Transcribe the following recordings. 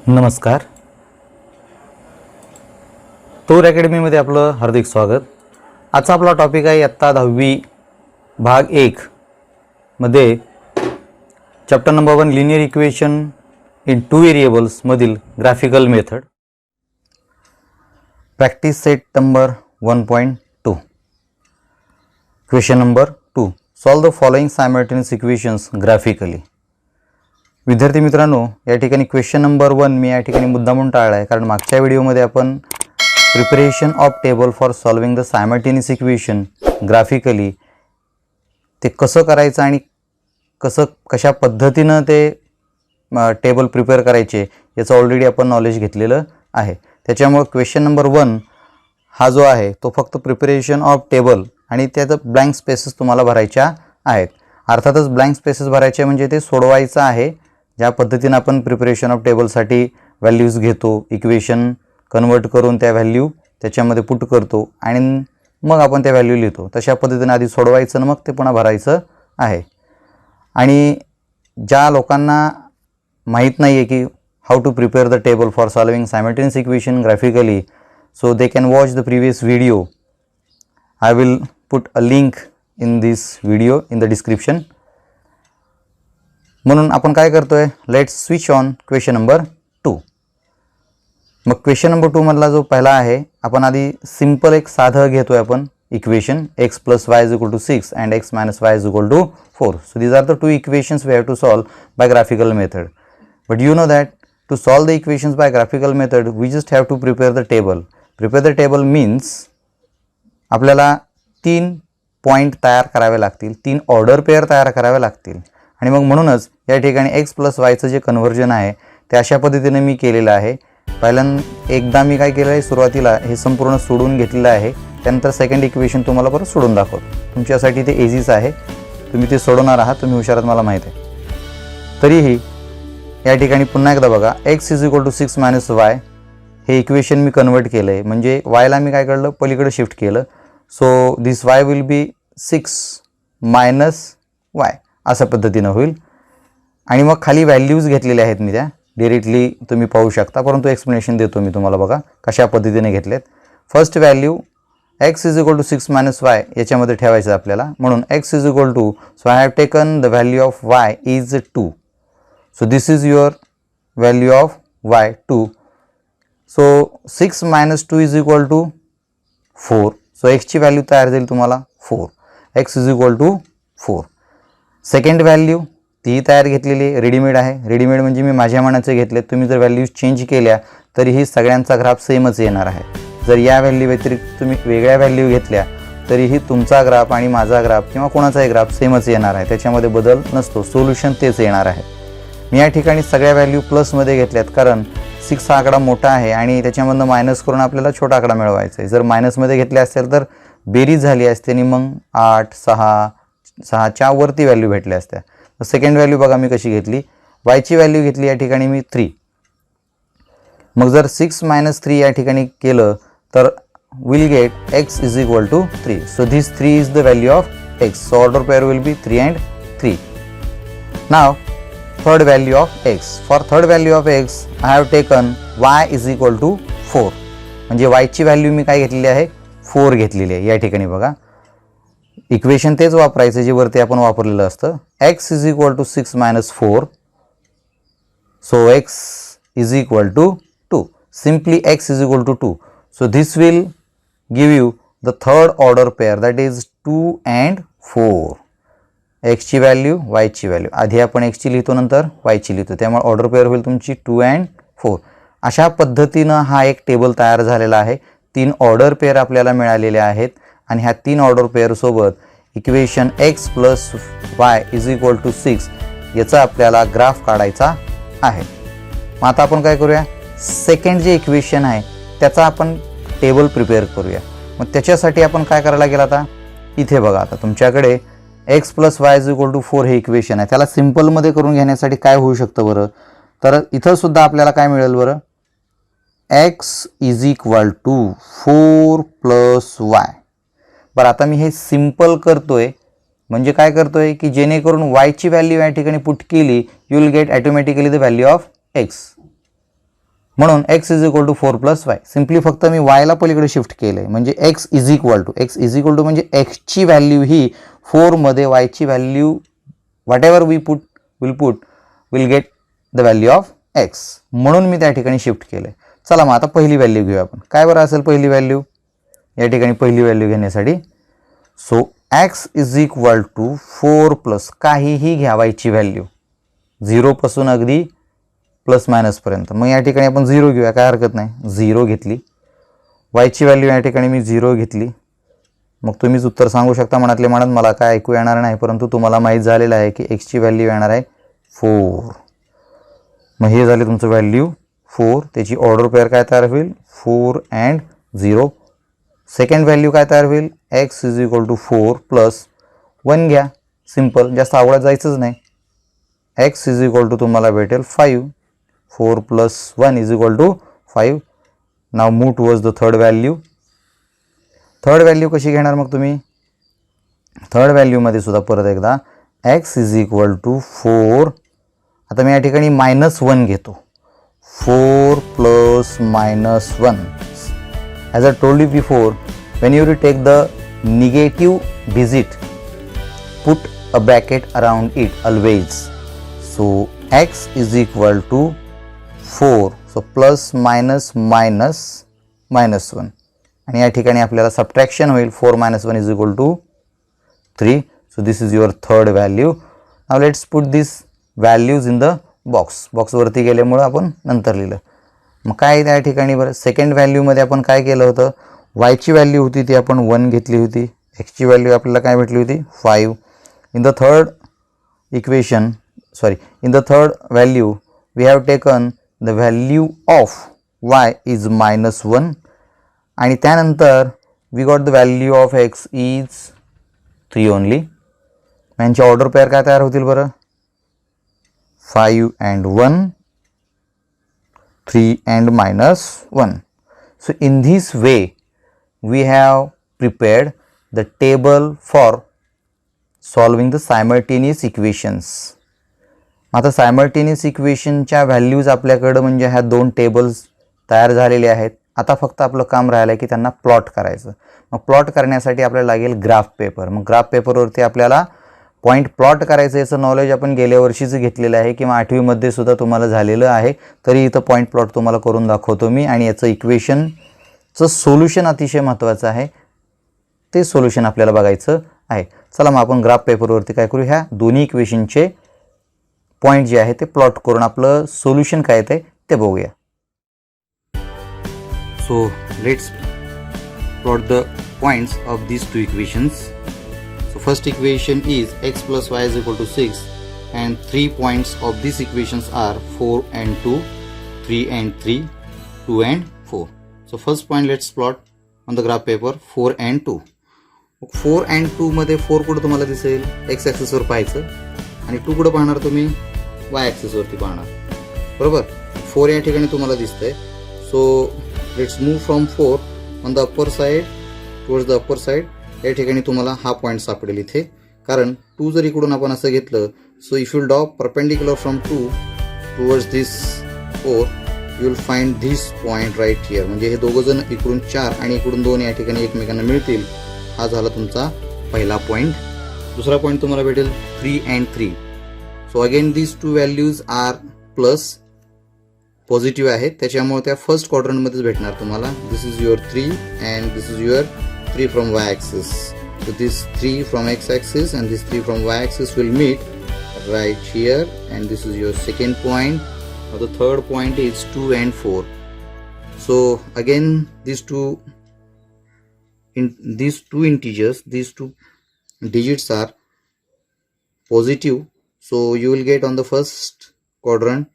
नमस्कार. तोर अकॅडमीमध्ये आपलं हार्दिक स्वागत. आजचा आपला टॉपिक आहे इयत्ता 10वी भाग 1 मध्ये chapter number 1 linear equation in 2 variables मधील graphical method. Practice set number 1.2. Question number 2. Solve the following simultaneous equations graphically. विद्यार्थी मित्रांनो, या ठिकाणी क्वेश्चन नंबर 1 मी या ठिकाणी मुद्दामून टाळला आहे, कारण मागच्या व्हिडिओमध्ये आपण preparation of table for solving the simultaneous equation graphically ते कसं करायचं आणि कशा पद्धतीनं ते टेबल प्रिपेअर करायचे याचं ऑलरेडी आपण नॉलेज घेतलेलं आहे. त्याच्यामुळे क्वेश्चन नंबर 1 हा जो आहे तो फक्त प्रिपरेशन ऑफ टेबल आणि त्याचं ब्लँक स्पेसेस तुम्हाला भरायच्या आहेत. अर्थातच ब्लँक स्पेसेस भरायचे म्हणजे ते सोडवायचं आहे. ज्या पद्धतीनं आपण प्रिपरेशन ऑफ टेबलसाठी व्हॅल्यूज घेतो, इक्वेशन कन्वर्ट करून त्या व्हॅल्यू त्याच्यामध्ये पुट करतो आणि मग आपण त्या व्हॅल्यू लिहितो, तशा पद्धतीने आधी सोडवायचं आणि मग ते पुन्हा भरायचं आहे. आणि ज्या लोकांना माहीत नाही आहे की how to prepare the table for solving simultaneous equation graphically, so they can watch the previous video. I will put a link in this video in the description. म्हणून आपण काय करतोय, let's switch on question number 2. मग question number 2 मधला जो पहिला आहे, आपण आधी सिंपल एक साधं घेतोय आपण equation x + y = 6 and x - y = 4. So these are the two equations we have to solve by graphical method. But you know that to solve the equations by graphical method we just have to prepare the table. Prepare the table means आपल्याला 3 point तयार करावे लागतील, 3 order pair तयार करावे लागतील. आणि मग म्हणूनच या ठिकाणी x + yचं जे कन्व्हर्जन आहे ते अशा पद्धतीने मी केलेलं आहे. पहिल्यांदा एकदा मी काय केलं आहे, सुरुवातीला हे संपूर्ण सोडून घेतलेलं आहे. त्यानंतर सेकंड इक्वेशन तुम्हाला परत सोडून दाखवतो. तुमच्यासाठी ते इझीच आहे, तुम्ही ते सोडवणार आहात, तुम्ही हुशार आहात मला माहीत आहे. तरीही या ठिकाणी पुन्हा एकदा बघा, x = 6 - y हे इक्वेशन मी कन्वर्ट केलं आहे. म्हणजे yला मी काय केलं, पलीकडे शिफ्ट केलं. So this y will be 6 - y अशा पद्धतीनं होईल. आणि मग खाली व्हॅल्यूज घेतलेल्या आहेत मी, त्या डिरेक्टली तुम्ही पाहू शकता, परंतु एक्सप्लेनेशन देतो मी तुम्हाला. बघा कशा पद्धतीने घेतलेत. फर्स्ट व्हॅल्यू x = 6 - y याच्यामध्ये ठेवायचं आपल्याला. म्हणून x = so I have taken the value of y is 2. So this is your value of y 2. So 6 - 2 = 4. So x ची व्हॅल्यू तयार झाली तुम्हाला 4. x = 4. सेकंड व्हॅल्यू ती तयार घेतलेली रेडीमेड आहे. रेडीमेड म्हणजे मी माझ्या मनाचे घेतले. तुम्ही जर व्हॅल्यूज चेंज केल्या तरीही सगळ्यांचा ग्राफ सेमच येणार आहे. जर या व्हॅल्यू व्यतिरिक्त तुम्ही वेगळ्या व्हॅल्यू घेतल्या तरीही तुमचा ग्राफ आणि माझा ग्राफ किंवा कोणाचाही ग्राफ सेमच येणार आहे, त्याच्यामध्ये बदल नसतो, सोल्युशन तेच येणार आहे. मी या ठिकाणी सगळ्या व्हॅल्यू प्लसमध्ये घेतल्यात, कारण 6 हा आकडा मोठा आहे आणि त्याच्यामधनं मायनस करून आपल्याला छोटा आकडा मिळवायचा आहे. जर मायनसमध्ये घेतले असेल तर बेरीज झाली असते आणि मग 8, 6च्या वरती व्हॅल्यू भेटल्या असत्या. सेकंड व्हॅल्यू बघा मी कशी घेतली, वायची व्हॅल्यू घेतली या ठिकाणी मी 3. मग जर 6 - 3 या ठिकाणी केलं तर will get x = 3. So this 3 is the value of x. So order pair will be 3 and 3. Now third value of x. For third value of x I have taken y = 4. म्हणजे वायची व्हॅल्यू मी काय घेतलेली आहे, 4 घेतलेली आहे. या ठिकाणी बघा equation तेच वापरायचं जे वरती आपण वापरलेलं असतं. x = 6 - 4. So x = 2. Simply x = 2. So this will give you the third order pair, that is 2 and 4. x ची व्हॅल्यू, y ची व्हॅल्यू. आधी आपण x ची लिहितो, नंतर y ची लिहितो, त्यामुळे ऑर्डर पेअर होईल तुमची 2 and 4. अशा पद्धतीनं हा एक टेबल तयार झालेला आहे. 3 ऑर्डर पेअर आपल्याला मिळालेले आहेत आणि ह्या 3 ऑर्डर पेअरसोबत इक्वेशन x + y = 6 याचा आपल्याला ग्राफ काढायचा आहे. मग आता आपण काय करूया, सेकंड जे इक्वेशन आहे त्याचा आपण टेबल प्रिपेअर करूया. मग त्याच्यासाठी आपण काय करायला गेला, आता इथे बघा, आता तुमच्याकडे x + y = 4 हे इक्वेशन आहे. त्याला सिम्पलमध्ये करून घेण्यासाठी काय होऊ शकतं बरं, तर इथं सुद्धा आपल्याला काय मिळेल बरं, x = 4 + y. बरं आता मी हे सिंपल करतोय, म्हणजे काय करतोय की जेणेकरून y ची व्हॅल्यू या ठिकाणी पुट केली, you will get automatically the value of x. म्हणून x is equal to 4 plus y. Simply फक्त मी वायला पलीकडे शिफ्ट केलं आहे म्हणजे x इज इक्वल टू म्हणजे एक्सची व्हॅल्यू ही 4मध्ये वायची value whatever we will get the value of x, म्हणून मी त्या ठिकाणी शिफ्ट केलं आहे. चला मग आता पहिली व्हॅल्यू घेऊया आपण. काय बरं असेल पहिली व्हॅल्यू या ठिकाणी? पहिली व्हॅल्यू घेण्यासाठी so x is equal to 4 plus काहीही घ्या वायची व्हॅल्यू 0 पासून अगदी प्लस मायनसपर्यंत. मग या ठिकाणी आपण 0 घेऊया, काय हरकत नाही. 0 घेतली, वायची व्हॅल्यू या ठिकाणी मी 0 घेतली. मग तुम्हीच उत्तर सांगू शकता मनातले मनात, मला काय ऐकू येणार नाही, परंतु तुम्हाला माहीत झालेलं आहे की एक्सची व्हॅल्यू येणार आहे 4. मग हे झाले तुमचं व्हॅल्यू 4. त्याची ऑर्डर पेअर काय तयार होईल? 4 अँड 0. सेकंड व्हॅल्यू काय तयार होईल? X is equal to 4 plus 1 घ्या. सिम्पल, जास्त आवडत जायचंच नाही. एक्स इज इक्वल टू तुम्हाला भेटेल 5. 4 plus 1 is equal to 5. Now move towards the third value. Third value कशी घेणार मग तुम्ही? थर्ड व्हॅल्यूमध्ये सुद्धा परत एकदा एक्स इज इक्वल टू 4. आता मी या ठिकाणी -1 घेतो. 4 plus -1. As I told you before, when you take the negative digit, put a bracket around it always. So x is equal to 4. So plus minus minus -1. आणि या ठिकाणी आपल्याला subtraction होईल. 4 - 1 is equal to 3. So this is your third value. Now let's put these values in the box. बॉक्सवरती गेल्यामुळं आपण नंतर लिहिलं. मग काय त्या ठिकाणी बरं, सेकंड व्हॅल्यूमध्ये आपण काय केलं होतं? वायची व्हॅल्यू होती ती आपण 1 घेतली होती. एक्सची व्हॅल्यू आपल्याला काय भेटली होती? 5. In the third equation in the third value we have taken the value of y is -1 आणि त्यानंतर we got the value of x is 3 only. यांची ऑर्डर पेअर काय तयार होतील बरं? 5 and 1, 3 and -1. So in this way we have prepared the table for solving the simultaneous equations. आता simultaneous इक्वेशनच्या values आपल्याकडं म्हणजे ह्या 2 टेबल्स तयार झालेले आहेत. आता फक्त आपलं काम राहिलं आहे की त्यांना प्लॉट करायचं. मग प्लॉट करण्यासाठी आपल्याला लागेल ग्राफ पेपर. मग ग्राफ पेपरवरती आपल्याला पॉईंट प्लॉट करायचं याचं नॉलेज आपण गेल्या वर्षीच घेतलेलं आहे किंवा 8वीमध्ये सुद्धा तुम्हाला झालेलं आहे. तरी इथं पॉईंट प्लॉट तुम्हाला करून दाखवतो मी. आणि याचं इक्वेशनचं सोल्युशन अतिशय महत्त्वाचं आहे. ते सोल्युशन आपल्याला बघायचं आहे. चला मग आपण ग्राफ पेपरवरती काय करू, ह्या दोन्ही इक्वेशनचे पॉईंट जे आहे ते प्लॉट करून आपलं सोल्युशन काय आहे ते बघूया. So let's plot the points of these two equations. So first equation is x plus y is equal to 6 and 3 points of these equations are 4 and 2, 3 and 3, 2 and 4. So first point let's plot on the graph paper 4 and 2. 4 and 2 मध्ये 4 कुठं तुम्हाला दिसेल? x ॲक्सिसवर पाहायचं आणि 2 कुठं पाहणार तुम्ही? y ॲक्सिसवरती पाहणार, बरोबर. 4 या ठिकाणी तुम्हाला दिसतंय. So let's move from 4 on the upper side towards the upper side. या ठिकाणी तुम्हाला हा पॉईंट सापडेल इथे, कारण 2 जर इकडून आपण असं घेतलं, so if you draw perpendicular from 2 towards this 4 you will find this point right here. म्हणजे हे दोघं जण इकडून 4 आणि इकडून 2 या ठिकाणी एकमेकांना मिळतील. हा झाला तुमचा पहिला पॉईंट. दुसरा पॉईंट तुम्हाला भेटेल 3 and 3. So again these 2 values are plus positive आहेत, त्याच्यामुळे त्या फर्स्ट क्वाड्रंटमध्येच भेटणार तुम्हाला. This is your 3 and this is your 3 from y axis. So this 3 from x axis and this 3 from y axis will meet right here, and this is your second point. Now the third point is 2 and 4. So again these two integers, these two digits are positive, so you will get on the first quadrant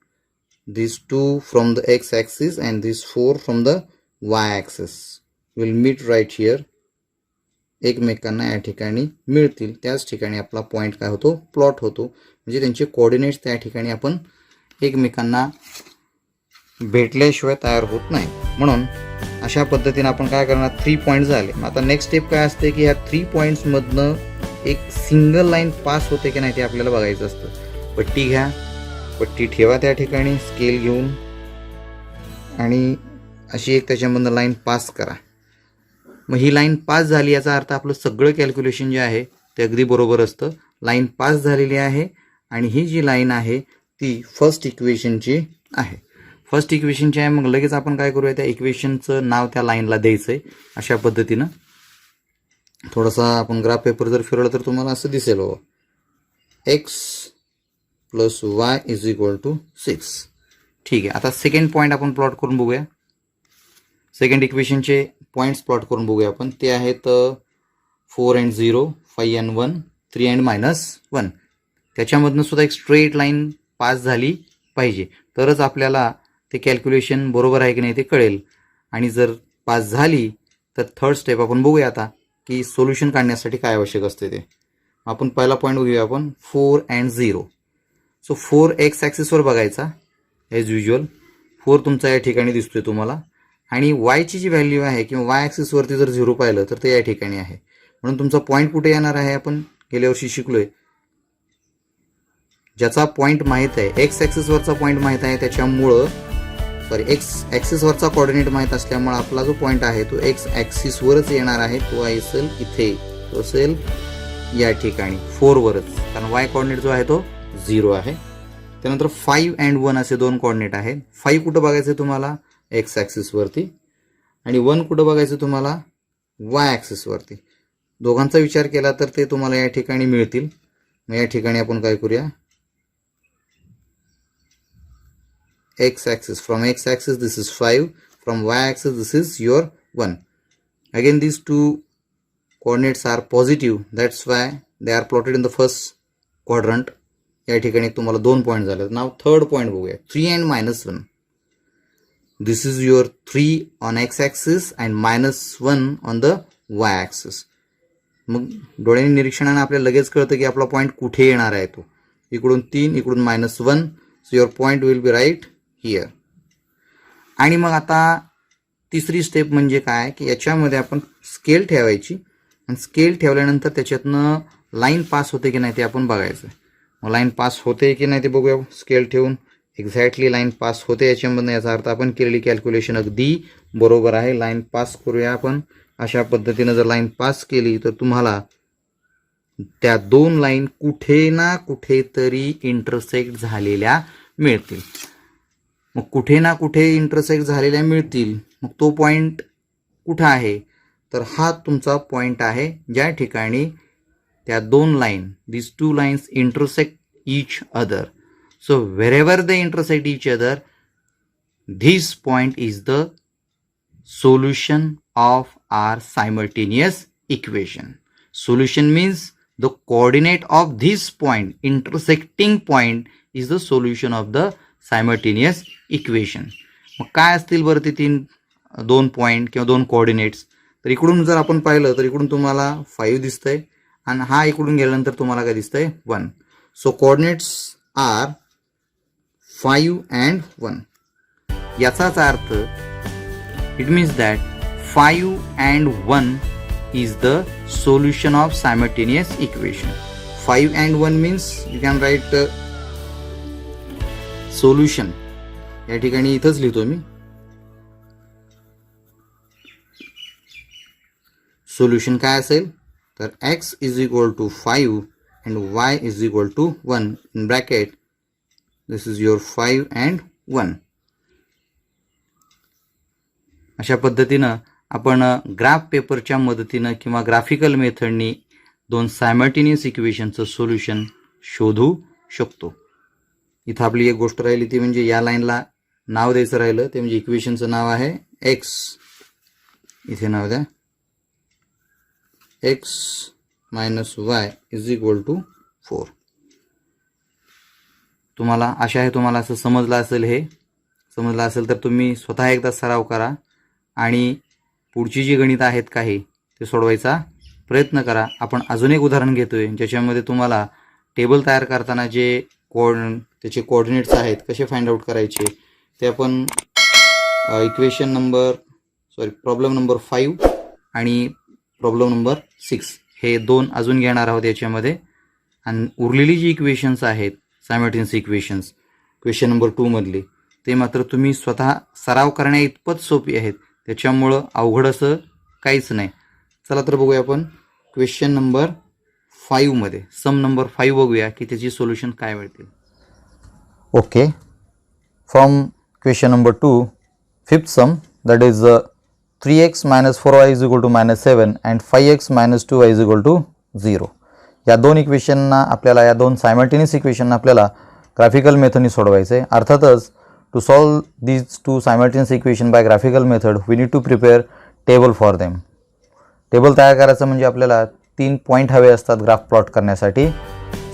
these 2 from the x axis and these 4 from the y axis will meet right here. एकमेकांना या ठिकाणी मिळतील, त्याच ठिकाणी आपला point काय होतो? Plot होतो. म्हणजे त्यांचे कोऑर्डिनेट्स त्या ठिकाणी आपण एकमेकांना भेटल्याशिवाय तयार होत नाही. म्हणून अशा पद्धतीने आपण काय करणार? 3 पॉईंट झाले. मग आता नेक्स्ट स्टेप काय असते की ह्या 3 पॉईंट्समधनं एक सिंगल लाईन पास होते की नाही ते आपल्याला बघायचं असतं. पट्टी घ्या, पट्टी ठेवा त्या ठिकाणी, स्केल घेऊन आणि अशी एक त्याच्यामधनं लाईन पास करा. मग ही लाईन पास झाली याचा अर्थ आपलं सगळं कॅल्क्युलेशन जे आहे ते अगदी बरोबर असतं. लाईन पास झालेली आहे आणि ही जी लाईन आहे ती फर्स्ट इक्वेशनची आहे. फर्स्ट इक्वेशनची आहे. मग लगेच आपण काय करूया, त्या इक्वेशनचं नाव त्या लाईनला द्यायचं आहे. अशा पद्धतीनं थोडासा आपण ग्राफ पेपर जर फिरवलं तर तुम्हाला असं दिसेल हो, x plus y is equal to 6. ठीक आहे. आता सेकंड पॉईंट आपण प्लॉट करून बघूया. सेकंड इक्वेशनचे पॉईंट्स प्लॉट करून बघूया आपण. ते आहेत 4 and 0, 5 and 1, 3 and -1. त्याच्यामधनं सुद्धा एक स्ट्रेट लाईन पास झाली पाहिजे, तरच आपल्याला ते कॅल्क्युलेशन बरोबर आहे की नाही ते कळेल. आणि जर पास झाली तर थर्ड स्टेप आपण बघूया आता की सोल्युशन काढण्यासाठी काय आवश्यक असते ते. आपण पहिला पॉईंट बघूया आपण 4 and 0. सो 4 एक्स ॲक्सिसवर बघायचा ॲज युजल. 4 तुमचा या ठिकाणी दिसतोय तुम्हाला. आणि वायची जी व्हॅल्यू आहे किंवा वाय ॲक्सिसवरती जर 0 पाहिलं तर ते या ठिकाणी आहे. म्हणून तुमचा पॉईंट कुठे येणार आहे, आपण गेल्या वर्षी शिकलोय, ज्याचा पॉईंट माहीत आहे, एक्स ॲक्सिसवरचा पॉईंट माहीत आहे त्याच्यामुळं, एक्स ॲक्सिसवरचा कोऑर्डिनेट माहीत असल्यामुळे आपला जो पॉईंट आहे तो एक्स ॲक्सिसवरच येणार आहे. तो असेल इथे, तो असेल या ठिकाणी 4 वरच, कारण वाय कोऑर्डिनेट जो आहे तो 0 आहे. त्यानंतर 5 and 1 असे दोन कोऑर्डिनेट आहेत. 5 कुठं बघायचं तुम्हाला, एक्स ॲक्सिसवरती, आणि 1 कुठं बघायचं तुम्हाला, वाय ॲक्सिसवरती. दोघांचा विचार केला तर ते तुम्हाला या ठिकाणी मिळतील. मग या ठिकाणी आपण काय करूया, x axis, from x axis this is 5, from y axis this is your 1. Again these two coordinates are positive, that's why they are plotted in the first quadrant. या ठिकाणी तुम्हाला 2 पॉईंट झाले. नाव थर्ड पॉईंट बघूया, 3 and -1. This is your 3 on x axis and -1 on the y axis. मग डोळ्याने निरीक्षणाने आपल्याला लगेच कळतं की आपला पॉईंट कुठे येणार आहे. तो इकडून 3, इकडून -1. So your point will be right here. आणि मग आता तिसरी स्टेप म्हणजे काय की याच्यामध्ये आपण स्केल ठेवायची, आणि स्केल ठेवल्यानंतर त्याच्यातनं लाईन पास होते की नाही ते आपण बघायचं. मग लाईन पास होते की नाही ते बघूया. स्केल ठेवून एक्झॅक्टली लाईन पास होते याच्यामधनं, याचा अर्थ आपण केलेली कॅल्क्युलेशन अगदी बरोबर आहे. लाईन पास करूया आपण. अशा पद्धतीनं जर लाईन पास केली तर तुम्हाला त्या दोन लाईन कुठे ना कुठेतरी इंटरसेक्ट झालेल्या मिळतील. मग कुठे ना कुठे इंटरसेक्ट झालेल्या मिळतील. मग तो पॉईंट कुठं आहे, तर हा तुमचा पॉईंट आहे ज्या ठिकाणी त्या दोन line, these two lines intersect each other. So wherever they intersect each other, this point is the solution of our simultaneous equation. Solution means the coordinate of this point, intersecting point, is the solution of the simultaneous equation. मग काय असतील बरं ते दोन point किंवा दोन coordinates. तर इकडून जर आपण पाहिलं तर इकडून तुम्हाला 5 दिसतंय आणि हा इकडून गेल्यानंतर तुम्हाला काय दिसतंय, 1. So coordinates are 5 and 1. याचाच अर्थ it means that 5 and 1 is the solution of simultaneous equation. 5 and 1 means you can write solution. या ठिकाणी इथंच लिहितो मी सोल्युशन काय असेल, तर x is equal to 5 and y is equal to 1 in bracket. This is your 5 and 1. अशा पद्धतीनं आपण ग्राफ पेपरच्या मदतीनं किंवा ग्राफिकल मेथडनी दोन सायमल्टेनियस इक्वेशनचं सोल्युशन शोधू शकतो. इथं आपली एक गोष्ट राहिली ती म्हणजे या लाईनला नाव द्यायचं राहिलं, ते म्हणजे इक्वेशनचं नाव आहे x. इथे नाव द्या x - y is equal to 4. तुम्हाला आशा आहे तुम्हाला असं समजलं असेल. हे समजलं असेल तर तुम्ही स्वतः एकदा सराव करा आणि पुढची जी गणित आहेत काही ते सोडवायचा प्रयत्न करा. आपण अजून एक उदाहरण घेतोय ज्याच्यामध्ये तुम्हाला टेबल तयार करताना जे त्याचे कोऑर्डिनेट्स आहेत कसे फाइंड आउट करायचे ते आपण प्रॉब्लेम नंबर 5 आणि प्रॉब्लेम नंबर 6 हे 2 अजून घेणार आहोत याच्यामध्ये. आणि उरलेली जी इक्वेशन्स आहेत सायमल्टेनियस इक्वेशन्स क्वेश्चन नंबर 2 मधली ते मात्र तुम्ही स्वतः सराव करण्या इतपत सोपी आहेत, त्याच्यामुळं अवघड असं काहीच नाही. चला तर बघूया आपण क्वेश्चन नंबर 5 मध्ये सम नंबर 5 बघूया की त्याची सोल्युशन काय मिळतील. Okay, from question number 2, fifth some, that is 3x minus 4y is equal to -7 and 5x minus 2y is equal to 0. या दोन इक्वेशनना आपल्याला, या दोन सायमल्टेनियस इक्वेशनना आपल्याला ग्राफिकल मेथडने सोडवायचे आहे. अर्थातच to solve these two simultaneous equation by graphical method we need to prepare table for them. Table तयार करायचं म्हणजे आपल्याला 3 पॉईंट हवे असतात ग्राफ प्लॉट करण्यासाठी.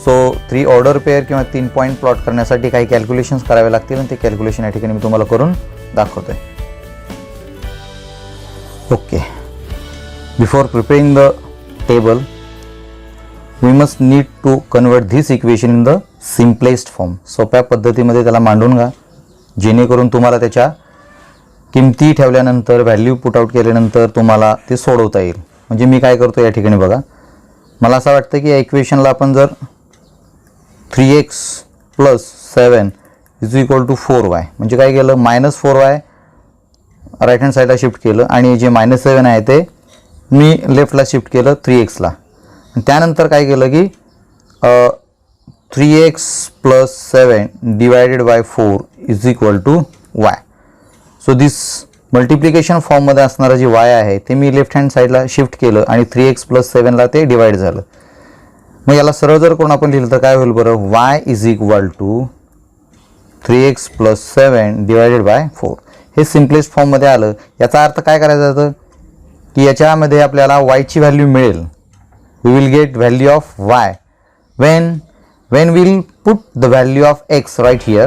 सो 3 ऑर्डर पेअर किंवा 3 पॉईंट प्लॉट करण्यासाठी काही कॅल्क्युलेशन्स करावे लागतील आणि ते कॅल्क्युलेशन या ठिकाणी मी तुम्हाला करून दाखवतोय. Okay, before preparing the table we must need to convert this equation in the simplest form. सोप्या पद्धतीमध्ये त्याला मांडून घ्या, जेणेकरून तुम्हाला त्याच्या किमती ठेवल्यानंतर, व्हॅल्यू पुट आउट केल्यानंतर तुम्हाला ते सोडवता येईल. म्हणजे मी काय करतो या ठिकाणी बघा, मला असं वाटतं की या इक्वेशनला आपण जर 3x + 7 is equal to 4y म्हणजे काय केलं, -4y राईट हँड साईडला शिफ्ट केलं आणि जे -7 आहे ते मी लेफ्टला शिफ्ट केलं 3x ला. त्यानंतर काय केलं की 3x + 7 divided by 4 is equal to y. So this multiplication फॉर्ममध्ये असणारं जे y आहे ते मी लेफ्ट हँड साईडला शिफ्ट केलं आणि 3x + 7ला ते डिवाइड झालं. मग याला सरळ जर कोण आपण लिहिलं तर काय होईल बरं, y is equal to 3x + 7 divided by 4. हे सिम्पलेस्ट फॉर्ममध्ये आलं. याचा अर्थ काय करायचं होतं की याच्यामध्ये आपल्याला y ची व्हॅल्यू मिळेल. We will get value of y when we'll put the value of x right here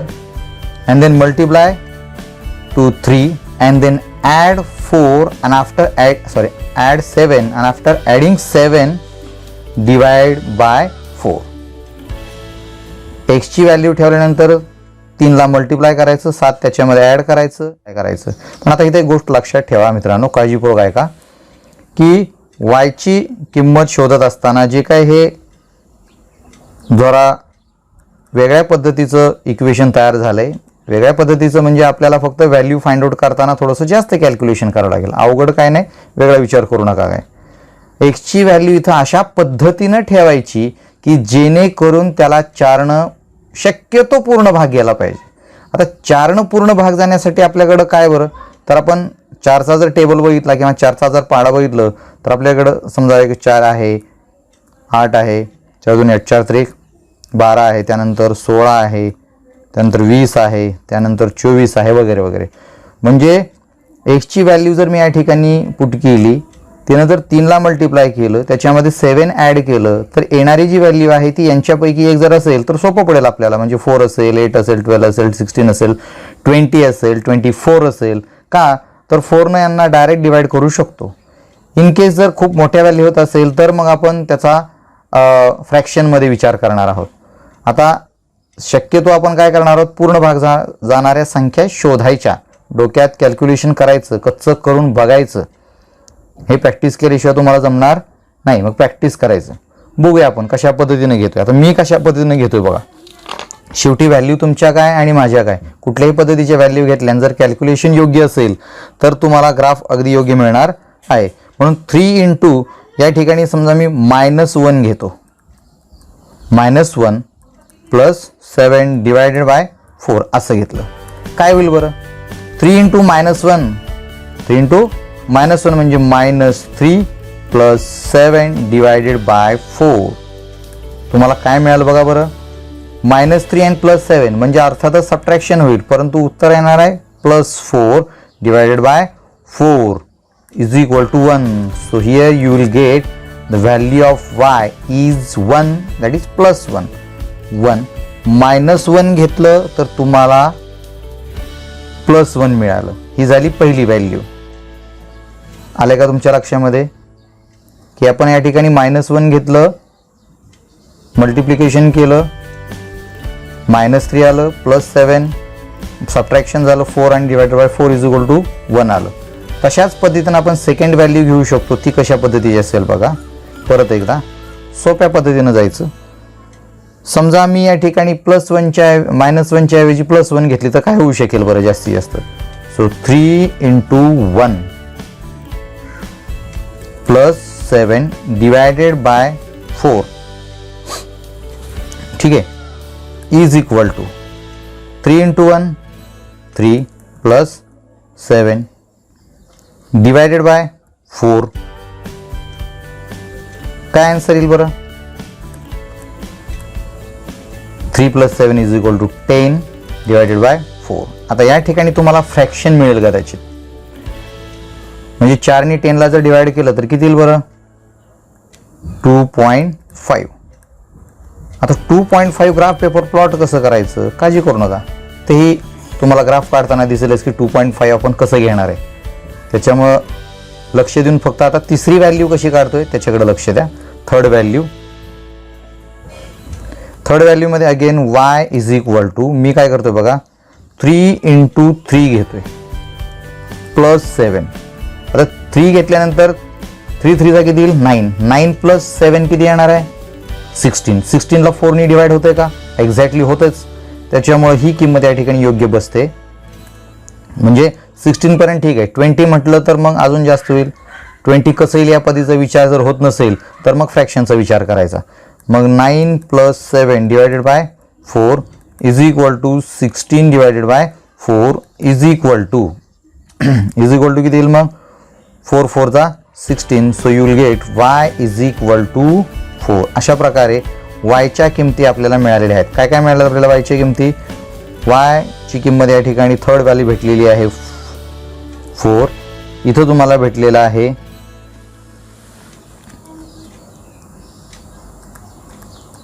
and then multiply to 3 and then add 4 and after add 7 and after adding 7 divide by 4. x ची value ठेवल्यानंतर 3 ला multiply करायचं, 7 त्याच्यामध्ये add करायचं, काय करायचं. पण आता इथे एक गोष्ट लक्षात ठेवा मित्रांनो, काळजीपूर्वक ऐका की y ची किंमत शोधत असताना जे काय हे जरा वेगळ्या पद्धतीचं इक्वेशन तयार झालं आहे. वेगळ्या पद्धतीचं म्हणजे आपल्याला फक्त व्हॅल्यू फाइंड आउट करताना थोडंसं जास्त कॅल्क्युलेशन करावं लागेल. अवघड काय नाही, वेगळा विचार करू नका. काय एक्सची व्हॅल्यू इथं अशा पद्धतीनं ठेवायची की जेणेकरून त्याला 4 शक्यतो पूर्ण भाग गेला पाहिजे. आता 4 पूर्ण भाग जाण्यासाठी आपल्याकडं काय बरं, तर आपण 4चा जर टेबल बघितला किंवा 4चा जर पाडा बघितलं तर आपल्याकडं समजा एक 4 आहे, 8 आहे, 4 2 8 4 3 12 आहे, त्यानंतर 16 आहे, त्यानंतर 20 आहे, त्यानंतर 24 आहे वगैरे वगैरे. म्हणजे एक्सची व्हॅल्यू जर मी या ठिकाणी पुट केली, तिनं जर 3 ला मल्टिप्लाय केलं, त्याच्यामध्ये 7 ॲड केलं तर येणारी जी व्हॅल्यू आहे ती यांच्यापैकी एक जर असेल तर सोपं पडेल आपल्याला. म्हणजे 4 असेल, 8 असेल, 12 असेल, 16 असेल, 20 असेल, 24 असेल. का तर 4 यांना डायरेक्ट डिवाइड करू शकतो. इन केस जर खूप मोठ्या व्हॅल्यू होत असेल तर मग आपण त्याचा फ्रॅक्शनमध्ये विचार करणार आहोत. आता शक्यतो आपण काय करणार आहोत, पूर्ण भाग जाणाऱ्या संख्या शोधायच्या, डोक्यात कॅल्क्युलेशन करायचं, कच्चं करून बघायचं. हे प्रॅक्टिस केल्याशिवाय तुम्हाला जमणार नाही. मग प्रॅक्टिस करायचं. बघूया आपण कशा पद्धतीने घेतोय. आता मी कशा पद्धतीने घेतोय बघा. शेवटी व्हॅल्यू तुमच्या काय आणि माझ्या काय, कुठल्याही पद्धतीच्या व्हॅल्यू घेतल्याने जर कॅल्क्युलेशन योग्य असेल तर तुम्हाला ग्राफ अगदी योग्य मिळणार आहे. म्हणून 3 × या ठिकाणी समजा मी -1 घेतो, -1 + 7 डिवायडेड बाय 4 असं घेतलं. काय होईल बरं, 3 × -1, 3 × -1 म्हणजे -3 + 7 डिवायडेड बाय 4. तुम्हाला काय मिळालं बघा बरं, -3 आणि +7 म्हणजे अर्थातच सबट्रॅक्शन होईल, परंतु उत्तर येणार आहे +4 divided by 4 is equal to 1. So here you will get the value of y is 1, that is +1. 1 घेतलं तर तुम्हाला +1 मिळालं. ही झाली पहिली व्हॅल्यू. आले का तुमच्या लक्षामध्ये की आपण या ठिकाणी -1 घेतलं, मल्टिप्लिकेशन केलं, -3 आलं, +7 सबट्रॅक्शन झालं 4 आणि divided by 4 is equal to 1 आलं. तशाच पद्धतीनं आपण सेकंड व्हॅल्यू घेऊ शकतो. ती कशा पद्धतीची असेल बघा. परत एकदा सोप्या पद्धतीनं जायचं. समजा मी या ठिकाणी -1च्या ऐवजी +1 घेतली तर काय होऊ शकेल बरं जास्तीत जास्त. सो 3 × 1 + 7 डिवायडेड बाय 4, ठीक आहे, is equal to 3 × 1 3 + 7 divided by 4. काय आन्सर येईल बरं? 3 + 7 is equal to 10 divided by 4. आता या ठिकाणी तुम्हाला फ्रॅक्शन मिळेल कदाचित, म्हणजे 4 ने 10 ला जर डिवाइड केलं तर किती येईल बरं? 2.5. आता 2.5 ग्राफ पेपर प्लॉट कसं करायचं काळजी करू नका, तेही तुम्हाला ग्राफ काढताना दिसेलच की 2.5 आपण कसं घेणार आहे. त्याच्यामुळं लक्ष देऊन फक्त आता तिसरी व्हॅल्यू कशी काढतोय त्याच्याकडे लक्ष द्या. थर्ड व्हॅल्यूमध्ये again y is equal to, मी काय करतोय बघा, 3 × 3 घेतोय +7. आता 3 घेतल्यानंतर 3 3 चा किती येईल? 9. 9 + 7 किती येणार आहे? 16. 16 ला 4 ने डिवाइड होतंय का? एक्झॅक्टली होतच. त्याच्यामुळे ही किंमत या ठिकाणी योग्य बसते. म्हणजे 16 पर्यंत ठीक आहे. 20 म्हटलं तर मग अजून जास्त होईल. 20 कसं येईल या पद्धतीचा विचार जर होत नसेल तर मग फ्रॅक्शनचा विचार करायचा. मग 9 + 7 divided by 4 is equal to 16 divided by 4 is equal to किती येईल मग? 4 4 चा 16. So you will get y is equal to 4. अशा प्रकारे yच्या किमती आपल्याला मिळालेल्या आहेत. काय काय मिळालं आपल्याला yच्या किमती? y ची किंमत या ठिकाणी थर्ड व्हॅल्यू भेटलेली आहे 4. इथं तुम्हाला भेटलेला आहे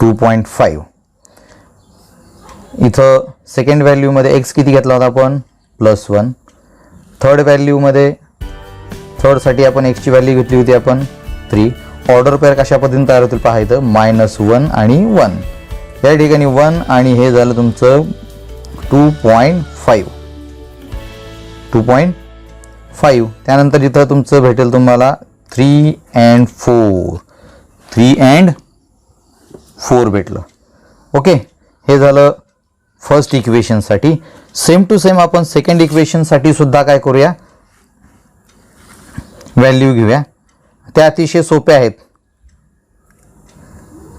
2.5. इथं सेकंड व्हॅल्यूमध्ये x किती घेतला होता आपण? +1. थर्ड व्हॅल्यूमध्ये थर्डसाठी आपण x ची व्हॅल्यू घेतली होती आपण 3. ऑर्डर पेअर कशा पद्धतीने तयार होतील पाहायचं, -1 आणि 1. या ठिकाणी 1 आणि हे झालं तुमचं 2.5. त्यानंतर इथं तुमचं भेटेल तुम्हाला 3 and 4 भेटलं. ओके, हे झालं फर्स्ट इक्वेशनसाठी. सेम टू सेम आपण सेकंड इक्वेशनसाठी सुद्धा काय करूया, व्हॅल्यू घेऊया. त्या अतिशय सोप्या आहेत.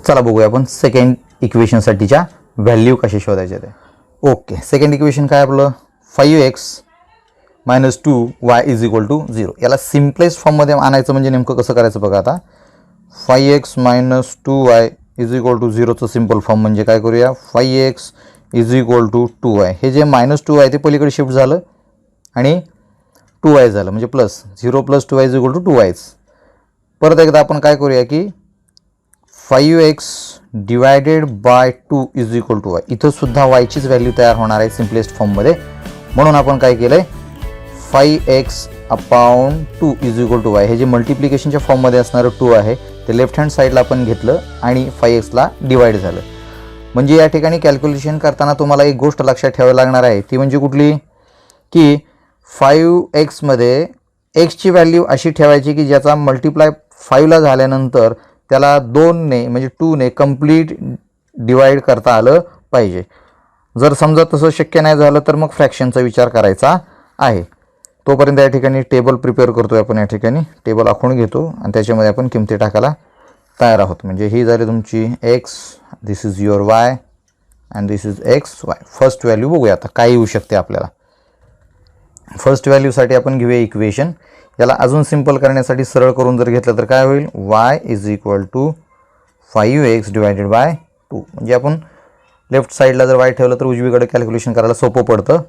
चला बघूया आपण सेकंड इक्वेशनसाठीच्या व्हॅल्यू कशा शोधायच्या ते. ओके, सेकंड इक्वेशन काय आपलं? 5x - 2y is equal to 0. याला सिम्पलेस्ट फॉर्ममध्ये आणायचं म्हणजे नेमकं कसं करायचं बघा आता. 5x - 2y is equal to 0चं सिम्पल फॉर्म म्हणजे काय करूया, 5x is equal to 2y. हे जे -2y ते पलीकडे शिफ्ट झालं आणि 2y झालं, म्हणजे plus 0 + 2y is equal to 2y. परत एकदा आपण काय करूया की 5x divided by 2 is equal to y. इथं सुद्धा yचीच व्हॅल्यू तयार होणार आहे सिम्पलेस्ट फॉर्ममध्ये. म्हणून आपण काय केलं आहे, 5x/2 is equal to y. हे जे मल्टिप्लिकेशनच्या फॉर्ममध्ये असणारं 2 आहे ते लेफ्ट हँड साईडला आपण घेतलं आणि 5x ला डिवाइड झालं. म्हणजे या ठिकाणी कॅल्क्युलेशन करताना तुम्हाला एक गोष्ट लक्षात ठेवावी लागणार आहे, ती म्हणजे कुठली, की 5x मध्ये x ची व्हॅल्यू अशी ठेवायची की ज्याचा मल्टिप्लाय 5 ला झाल्यानंतर त्याला 2 ने म्हणजे 2 ने कंप्लीट डिवाइड करता आलं पाहिजे. जर समजा तसं शक्य नाही झालं तर मग फ्रॅक्शनचा विचार करायचा आहे. तोपर्यंत या ठिकाणी टेबल प्रिपेअर करतोय आपण. या ठिकाणी टेबल आखून घेतो आणि त्याच्यामध्ये आपण किमती टाकायला तयार आहोत. म्हणजे ही झाली तुमची x, this is your y and this is xy. First value बघूया आता काय येऊ शकते आपल्याला. फर्स्ट व्हॅल्यूसाठी आपण घेऊया इक्वेशन. याला अजून सिंपल करण्यासाठी सरळ करून जर घेतलं तर काय होईल, y is equal to 5x divided by 2. म्हणजे आपण लेफ्ट साईडला जर y ठेवलं तर उजवीकडे कॅल्क्युलेशन करायला सोपं पडतं.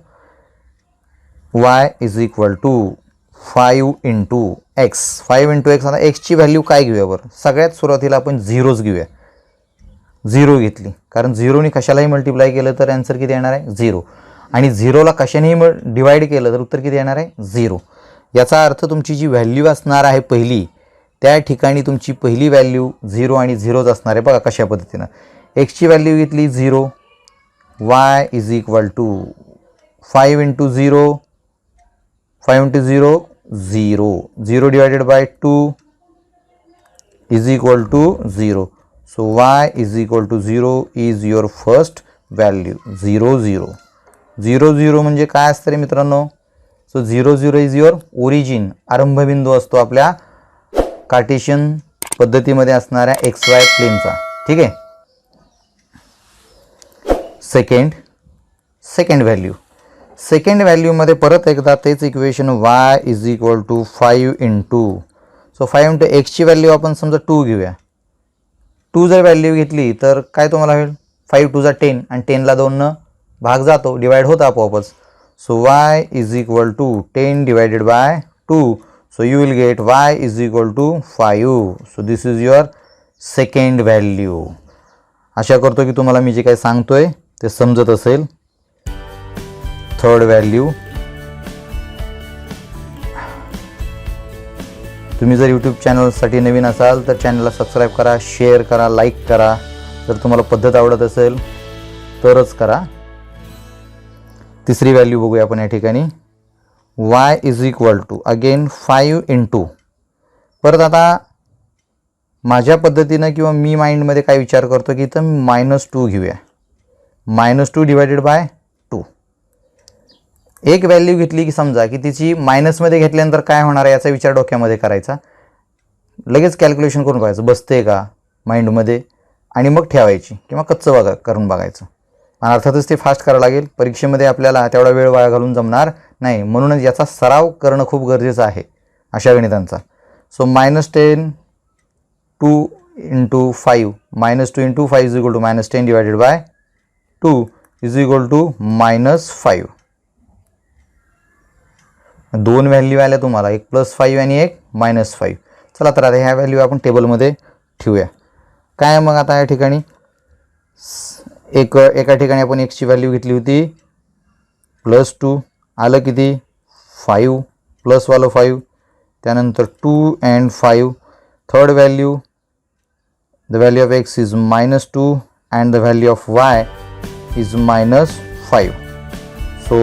y is equal to 5 × x. 5 × x. आता एक्सची व्हॅल्यू काय घेऊया बरं. सगळ्यात सुरुवातीला आपण 0च घेऊया. 0 घेतली कारण 0ने कशालाही मल्टिप्लाय केलं तर आन्सर किती येणार आहे, 0. आणि 0ला कशानेही डिवाइड केलं तर उत्तर किती येणार आहे, 0. याचा अर्थ तुमची जी व्हॅल्यू असणार आहे पहिली, त्या ठिकाणी तुमची पहिली व्हॅल्यू 0 आणि 0च असणार आहे. बघा कशा पद्धतीनं एक्सची व्हॅल्यू घेतली 0. y is equal to 5 × 0. 5 × 0 0. 0 divided by 2 is equal to 0. So y is equal to 0 is your first value. 0 0 0 0 म्हणजे काय असतं रे मित्रांनो? सो 0 0 इज युअर ओरिजिन, आरंभबिंदू असतो आपल्या कार्टेशियन पद्धतीमध्ये असणाऱ्या एक्स वाय प्लेनचा. ठीक आहे. सेकंड व्हॅल्यूमध्ये परत एकदा तेच equation y is equal to 5 into. So 5 into एक्सची व्हॅल्यू आपण समजा 2 घेऊया. 2 जर व्हॅल्यू घेतली तर काय तुम्हाला होईल? 5 2 जा 10 आणि 10ला 2 भाग जातो, डिवाइड होतं आपोआपच. So y is equal to 10 divided by 2. So you will get y is equal to 5. So this is your second value. आशा करतो की तुम्हाला मी जे काही सांगतोय ते समजत असेल. थर्ड व्हॅल्यू, तुम्ही जर यूट्यूब चॅनलसाठी नवीन असाल तर चॅनलला सबस्क्राईब करा, शेअर करा, लाईक करा. जर तुम्हाला पद्धत आवडत असेल तरच करा. तिसरी व्हॅल्यू बघूया आपण या ठिकाणी. y is equal to again 5 into. परत आता माझ्या पद्धतीनं किंवा मी माइंडमध्ये काय विचार करतो की इथं -2 घेऊया. -2 डिवायडेड बाय 2. एक व्हॅल्यू घेतली की समजा की तिची मायनसमध्ये घेतल्यानंतर काय होणार आहे याचा विचार डोक्यामध्ये करायचा. लगेच कॅल्क्युलेशन करून बघायचं बसते का माइंडमध्ये, आणि मग ठेवायची किंवा कच्चं करून बघायचं. आणि अर्थातच ते फास्ट करावं लागेल. परीक्षेमध्ये आपल्याला तेवढा वेळ वाया घालून जमणार नाही, म्हणूनच याचा सराव करणं खूप गरजेचं आहे अशा गणितांचा. So -10 2 into 5 -2 into 5 is equal to -10 divided by 2 is equal to -5. दोन व्हॅल्यू आल्या तुम्हाला, एक +5 आणि एक -5. चला तर आता ह्या व्हॅल्यू आपण टेबलमध्ये ठेवूया. काय मग आता या ठिकाणी एका ठिकाणी आपण एक्सची व्हॅल्यू घेतली होती +2, आलं किती 5 प्लसवालं 5, त्यानंतर 2 and 5. Third value, the value of x is -2 and the value of y is -5. So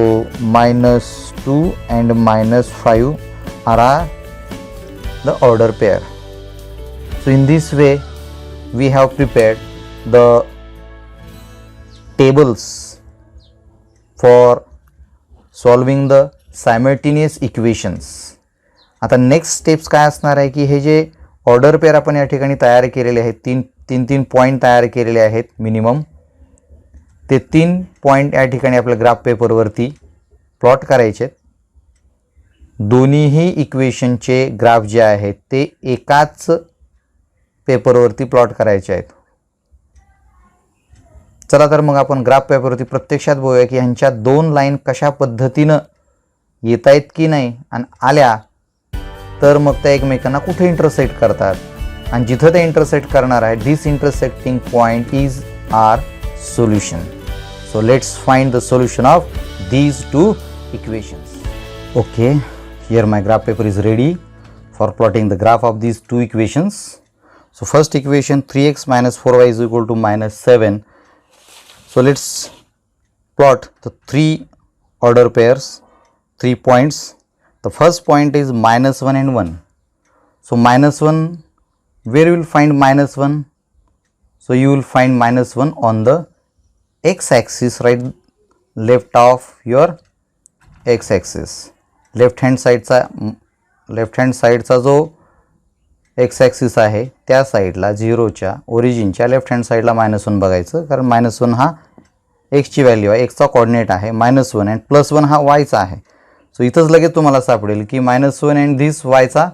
-2 and -5 are the order pair. So in this way we have prepared the tables for solving the simultaneous equations. आता next steps काय असणार आहे की हे जे order pair आपण या ठिकाणी तयार केलेले आहेत, तीन पॉईंट तयार केलेले आहेत मिनिमम, ते 3 पॉईंट या ठिकाणी आपल्या ग्राफ पेपरवरती प्लॉट करायचे आहेत. दोन्हीही इक्वेशनचे ग्राफ जे आहेत ते एकाच पेपरवरती प्लॉट करायचे आहेत. चला तर मग आपण ग्राफ पेपरवरती प्रत्यक्षात बघूया की ह्यांच्या 2 लाईन कशा पद्धतीनं येत आहेत की नाही, आणि आल्या तर मग त्या एकमेकांना कुठे इंटरसेक्ट करतात, आणि जिथं ते इंटरसेक्ट करणार आहे this intersecting point is our solution. So let's find the solution of these two equations. Okay, here my graph paper is ready for plotting the graph of these two equations. So first equation 3x minus 4y is equal to -7. So let's plot the 3 order pairs, 3 points. The first point is -1 and 1. So -1, where you will find -1? So you will find -1 on the x axis, right left of your x axis. Left hand साईडचा जो x axis आहे त्या साईडला 0च्या ओरिजिनच्या left hand साईडला -1 बघायचं, कारण -1 हा एक्सची value आहे, एक्सचा कोऑर्डिनेट आहे -1 अँड +1 हा वायचा आहे. सो इथंच लगेच तुम्हाला सापडेल की -1 अँड धिस वायचा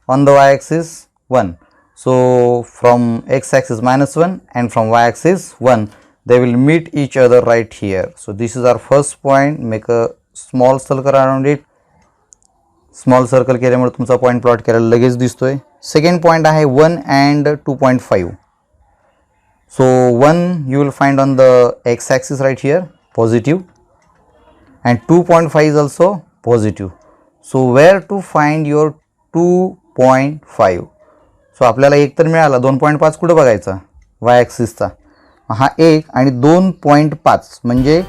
on the Y axis 1. So from x axis -1 and from y axis 1 they will meet each other right here. So this is our first point. Make a small circle around it. Small circle केल्यामुळे तुमचा point plot केलेला लगेच दिसतोय. Second point आहे 1 and 2.5. So 1 you will find on the x axis right here, positive, and 2.5 is also positive. So where to find your 2.5? So आपल्याला एक तर मिळाला, 2.5 कुठे बघायचा? y ॲक्सिसचा हा 1 आणि 2.5 म्हणजे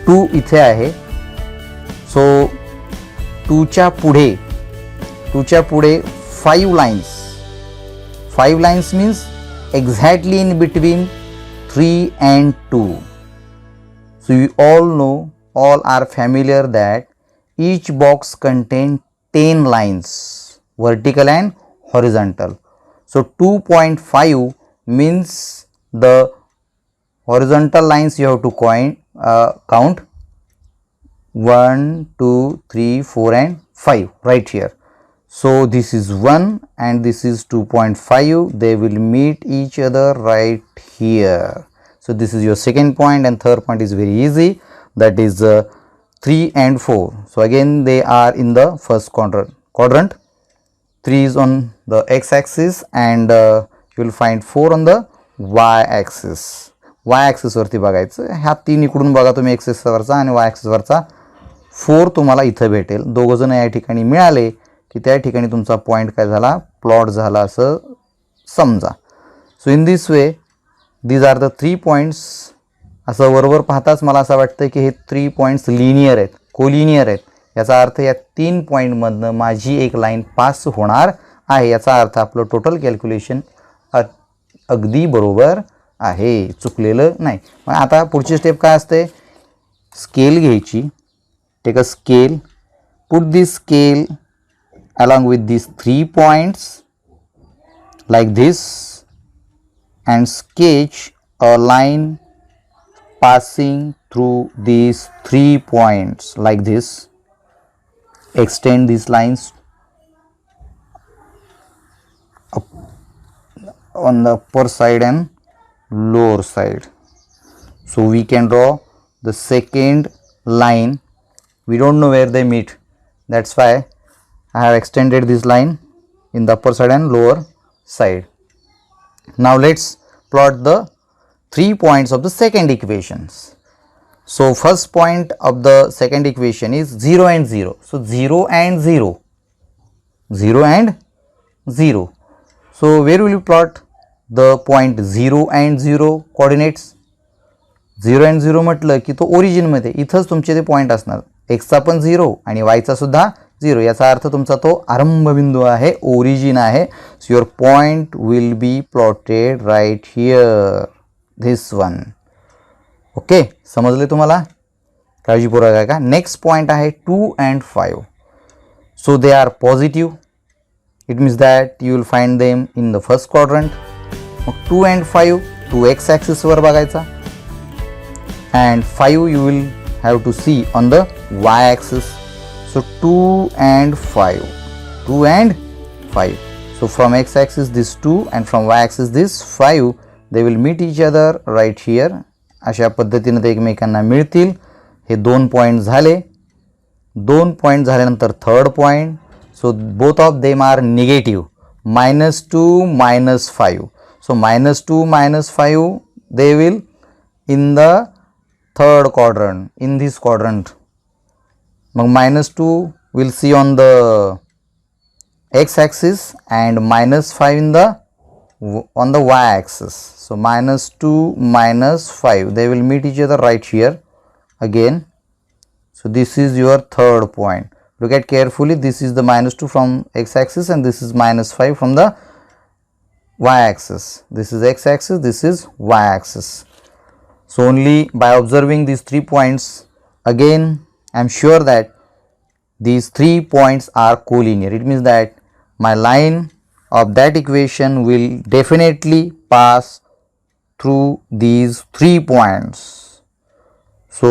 2 इथे आहे. सो 2च्या पुढे 5 lines means exactly in between 3 and 2. So you all are familiar that each box contains 10 lines, vertical and horizontal. So 2.5 means the horizontal lines you have to count 1, 2, 3, 4 and 5 right here. So this is 1 and this is 2.5. They will meet each other right here. So this is your second point, and third point is very easy, that is 3 and 4. So again they are in the first quadrant. 3 is on the x axis and you will find 4 on the y axis. y axis वरती बघायचं. ह्या तीन इकडून बघा तुम्ही x axis वरचा आणि y axis वरचा 4 तुम्हाला इथं भेटेल. दोघं जण या ठिकाणी मिळाले की त्या ठिकाणी तुमचा पॉईंट काय झाला, प्लॉट झाला असं समजा. So in this way these are the 3 points. असं वरवर पाहताच मला असं वाटतं की हे 3 पॉईंट्स लिनियर आहेत, कोलिनियर आहेत. याचा अर्थ या 3 पॉईंटमधनं माझी एक लाईन पास होणार आहे. याचा अर्थ आपलं टोटल कॅल्क्युलेशन अगदी बरोबर आहे, चुकलेलं नाही. मग आता पुढची स्टेप काय असते, स्केल घ्यायची. Take a scale, put this scale along with these 3 points like this and sketch a line passing through these 3 points like this. Extend these lines up on the upper side and lower side. So we can draw the second line. We don't know where they meet, that's why I have extended this line in the upper side and lower side. Now let's plot the 3 points of the second equations. So first point of the second equation is 0 and 0. So 0 and 0, 0 and 0. So where will you plot the point 0 and 0 coordinates? 0 and 0 म्हटलं की तो origin मध्ये इथंच तुमचे ते point असणार. x चा पण 0 आणि y चा सुद्धा 0. याचा अर्थ तुमचा तो आरंभ बिंदू आहे, ओरिजिन आहे. So your point will be plotted right here, this one. Okay, समजले तुम्हाला? काळजीपूर्वक आहे का? नेक्स्ट पॉइंट आहे 2 and 5. So they are positive. It means that you will find them in the first quadrant. मग 2 and 5 टू एक्स ॲक्सिसवर बघायचा and 5 you will have to see on the Y axis. So 2 and 5, 2 and 5. So from x axis this 2 and from y axis this 5, they will meet each other right here. अशा पद्धतीने ते एकमेकांना मिळतील. हे 2 point झाले. 2 point झाल्यानंतर third point. So both of them are negative, -2 -5. So -2 -5 they will in the third quadrant, in this quadrant. मग -2 will see on the x axis and -5 in the on the y axis. So -2 -5 they will meet each other right here again. So this is your third point. Look at carefully, this is the -2 from x axis and this is -5 from the y axis. This is x axis, this is y axis. So only by observing these 3 points, again I am sure that these 3 points are collinear. It means that my line of that equation will definitely pass through these 3 points. So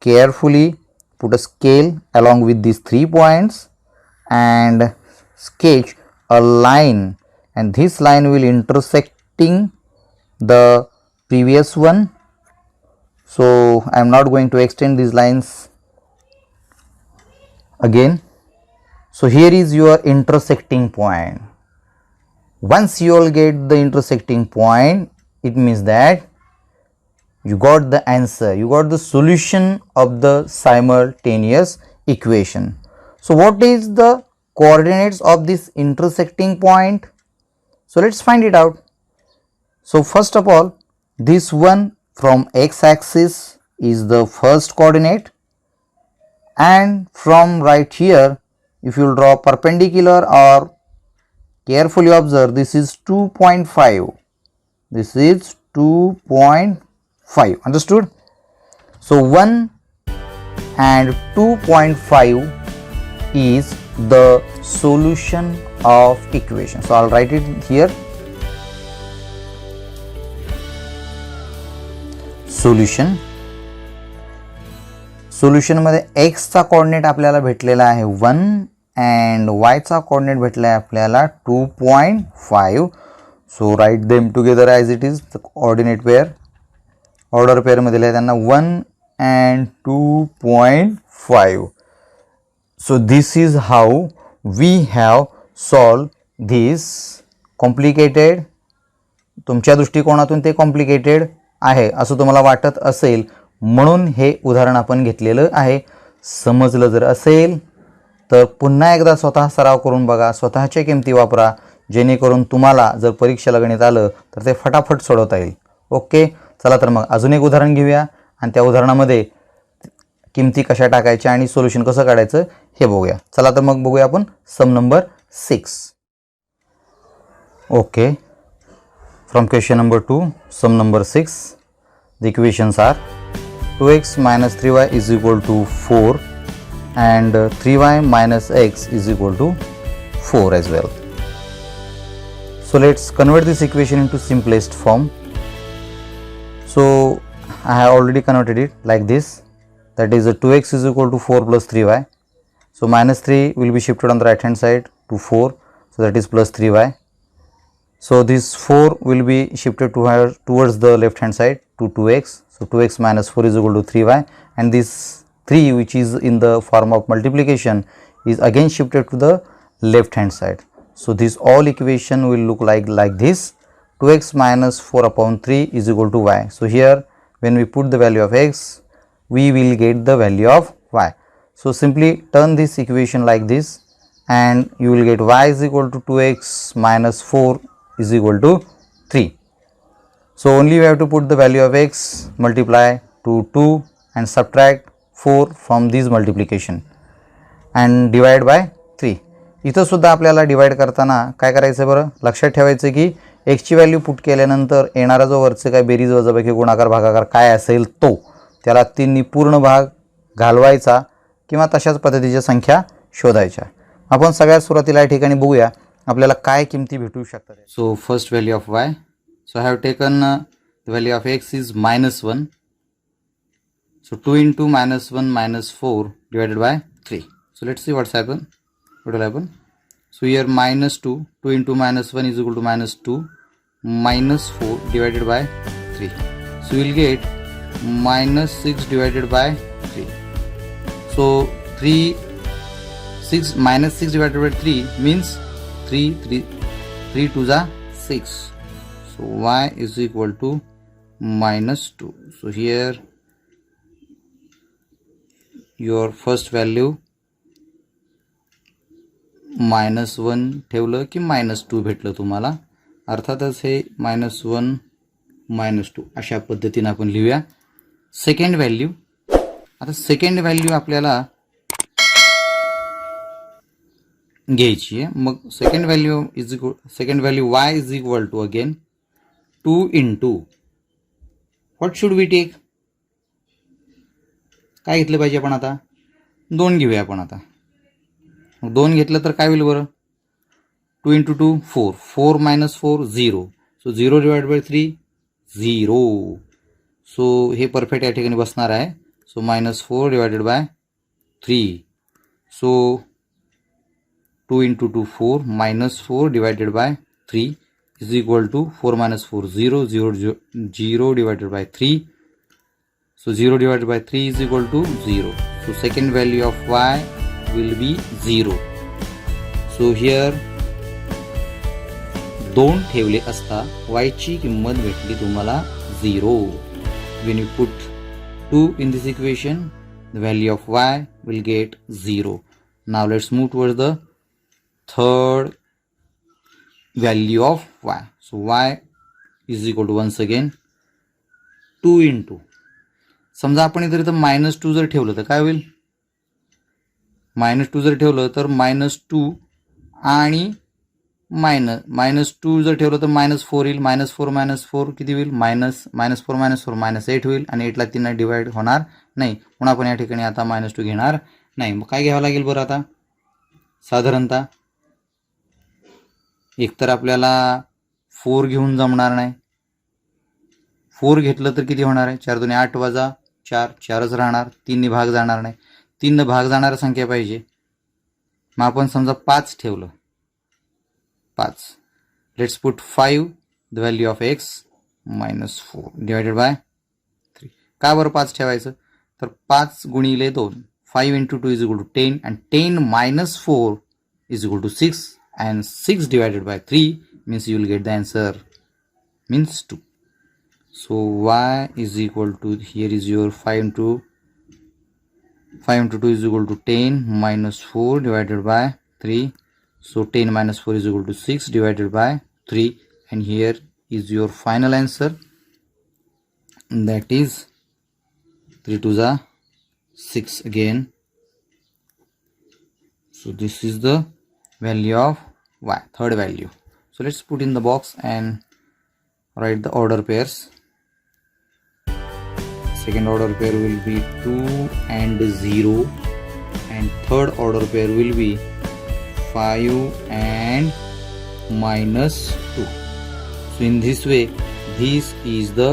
carefully put a scale along with these 3 points and sketch a line, and this line will intersecting the previous one. So I am not going to extend these lines again. So here is your intersecting point. Once you all get the intersecting point, it means that you got the answer, you got the solution of the simultaneous equation. So what is the coordinates of this intersecting point? So let's find it out. So first of all, this one from x axis is the first coordinate, and from right here if you will draw perpendicular or carefully observe, this is 2.5. This is 2.5. Understood? So 1 and 2.5 is the solution of equation. So I'll write it here. Solution. Solution मध्ये x चा coordinate आपल्याला भेटलेला आहे 1 and y चा coordinate भेटला आहे आपल्याला 2.5. So write them together as it is. The coordinate pair order pair मध्ये त्यांना 1 and 2.5. So this is how we have solved this complicated. तुमच्या दृष्टिकोनातून ते कॉम्प्लिकेटेड आहे असं तुम्हाला वाटत असेल म्हणून हे उदाहरण आपण घेतलेलं आहे. समजलं जर असेल तर पुन्हा एकदा स्वतः सराव करून बघा, स्वतःच्या किमती वापरा, जेणेकरून तुम्हाला जर परीक्षेला गणित आलं तर ते फटाफट सोडवता येईल. ओके, चला तर मग अजून एक उदाहरण घेऊया आणि त्या उदाहरणामध्ये किमती कशा टाकायच्या आणि सोल्युशन कसं काढायचं हे बघूया. चला तर मग बघूया आपण sum number 6. Okay, from question number 2, sum number 6. The equations are 2x minus 3y is equal to 4 and 3y minus x is equal to 4 as well. So let's convert this equation into simplest form. So I have already converted it like this. That is 2x is equal to 4 plus 3y. So minus 3 will be shifted on the right hand side to 4. So that is plus 3y. So this 4 will be shifted towards the left hand side to 2x. So 2x minus 4 is equal to 3y, and this 3 which is in the form of multiplication is again shifted to the left hand side. So this all equation will look like this. 2x minus 4 upon 3 is equal to y. So here when we put the value of x, we will get the value of y. So simply turn this equation like this and you will get y is equal to 2x minus 4 is equal to 3. So only we have to put the value of x, multiply to 2 and subtract 4 from this multiplication and divide by 3. इथं सुद्धा आपल्याला divide करताना काय करायचं बरं, लक्षात ठेवायचं की x ची व्हॅल्यू पुट केल्यानंतर येणारा जो वरचे काय बेरीज वजाबाकी गुणाकार भागाकार काय असेल तो त्याला 3 नी पूर्ण भाग घालवायचा किंवा तशाच पद्धतीच्या संख्या शोधायच्या. आपण सगळ्यात सुरुवातीला या ठिकाणी बघूया आपल्याला काय किमती भेटू शकतात. So first value of y. So I have taken the value of x is minus 1. So 2 into minus 1 minus 4 divided by 3. So let's see what will happen. So here minus 2 into minus 1 is equal to minus 2 minus 4 divided by 3. So we will get minus 6 divided by 3. So 6 minus 6 divided by 3 means 3 2 are 6. So y is equal to minus 2. So here your first value minus 1 ठेवलं की minus 2 भेटलं तुम्हाला. अर्थातच हे minus 1 minus 2 अशा पद्धतीने आपण लिहूया. सेकंड व्हॅल्यू, आता सेकंड व्हॅल्यू आपल्याला घ्यायची आहे. मग second value y is equal to again 2 into what should we take? काय घेतलं पाहिजे आपण आता? 2 घेऊया आपण आता. 2 घेतलं तर काय होईल बरं? 2 into 2 4. 4 minus 4 0. So 0 divided by 3 0. So हे परफेक्ट या ठिकाणी बसणार आहे. So minus 4 divided by 3. So 2 into 2 4 minus 4 divided by 3 is equal to 4 minus 4 0 divided by 3. So 0 divided by 3 is equal to 0. So second value of y will be 0. So here 2 ठेवले असता y ची किंमत भेटली तुम्हाला 0. When you put 2 in this equation, the value of y will get 0. Now let's move towards the third value of y. So y is equal to once again 2 into, समजा आपण इथे -2 जर ठेवलं तर काय होईल? -2 जर ठेवलं तर -2 आणि -2 जर ठेवलं तर -4 येईल. -4 किती होईल? -4 होईल आणि 8ला 3 डिवाइड होणार नाही. म्हणून आपण या ठिकाणी आता -2 घेणार नाही. मग काय घ्यावं लागेल बरं आता साधारणतः? एकतर आपल्याला 4 घेऊन जमणार नाही. 4 घेतलं तर किती होणार आहे? 4 2 8 वजा 4 4च राहणार. 3 भाग जाणार नाही. 3 भाग जाणारी संख्या पाहिजे. मग आपण समजा 5 ठेवलं. 5. Let's put 5 the value of x -4 divided bye 3. का बरं 5 ठेवायचं? तर 5 गुणिले 2 5 × 2 is equal to 10 and 10 - 4 is equal to 6 and 6 divided by 3 means you will get the answer means 2. So y is equal to, here is your 5 × 2 is equal to 10 - 4 divided by 3. So 10 - 4 is equal to 6 divided by 3 and here is your final answer, that is 3 2 is 6 again. So this is the value of y, third value. So let's put in the box and write the order pairs. Second order pair will be 2 and 0 and third order pair will be 5 and -2. So in this way, this is the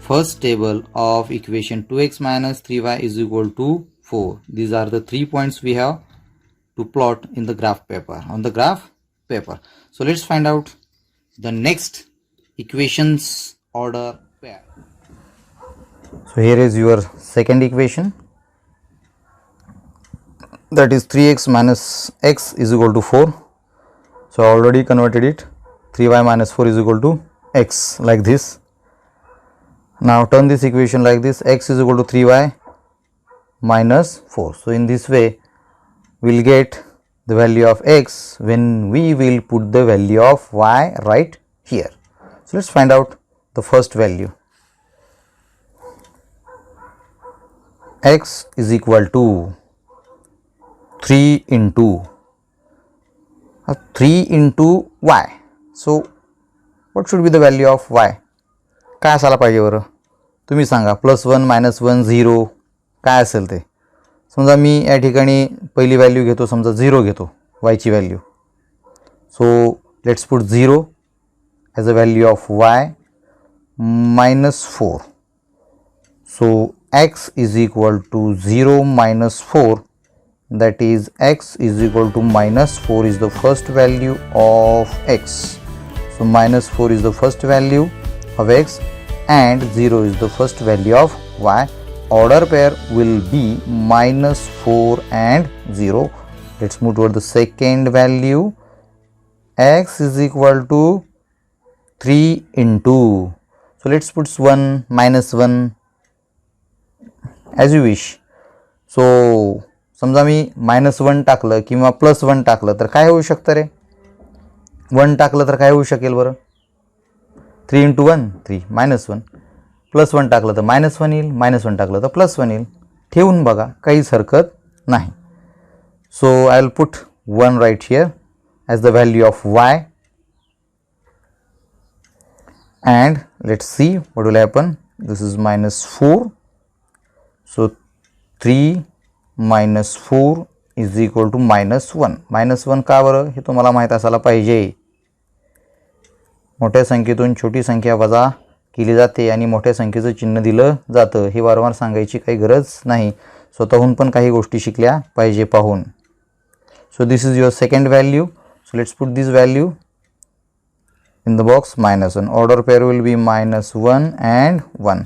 first table of equation 2x - 3y is equal to 4. These are the 3 points we have to plot in the graph paper, on the graph paper. So let's find out the next equations order pair. So here is your second equation, that is 3x - x is equal to 4. So I already converted it. 3y - 4 is equal to x, like this. Now turn this equation like this, x is equal to 3y - 4. So in this way we will get the value of x when we will put the value of y right here. So let's find out the first value. X is equal to 3 into 3 into y. So what should be the value of y? काय असायला पाहिजे बरं? तुम्ही सांगा. +1 -1 0 काय असेल ते? समजा मी या ठिकाणी पहिली व्हॅल्यू घेतो, समजा 0 घेतो y ची value. So let's put 0 as a value of y -4. So x is equal to 0 - 4, that is x is equal to -4 is the first value of x. So -4 is the first value of x and 0 is the first value of y. Order pair will be -4 and 0. Let's move toward the second value. X is equal to 3 into, so let's put 1 -1 as you wish. So समजा मी -1 टाकलं किंवा +1 टाकलं तर काय होऊ शकतं रे? 1 टाकलं तर काय होऊ शकेल बरं? 3 × 1 3 -1. +1 टाकलं तर -1 येईल, -1 टाकलं तर +1 येईल. ठेवून बघा, काहीच हरकत नाही. So I will put 1 right here as the value of y and let's see what will happen. This is -4. So 3 - 4 is equal to -1. -1 का बरं? हे तुम्हाला माहीत असायला पाहिजे. मोठ्या संख्येतून छोटी संख्या वजा केली जाते आणि मोठ्या संख्येचं चिन्ह दिलं जातं. हे वारंवार सांगायची काही गरज नाही. स्वतःहून पण काही गोष्टी शिकल्या पाहिजे पाहून. So this is your second value. So let's put this value in the box -1. Order pair will be -1 and 1.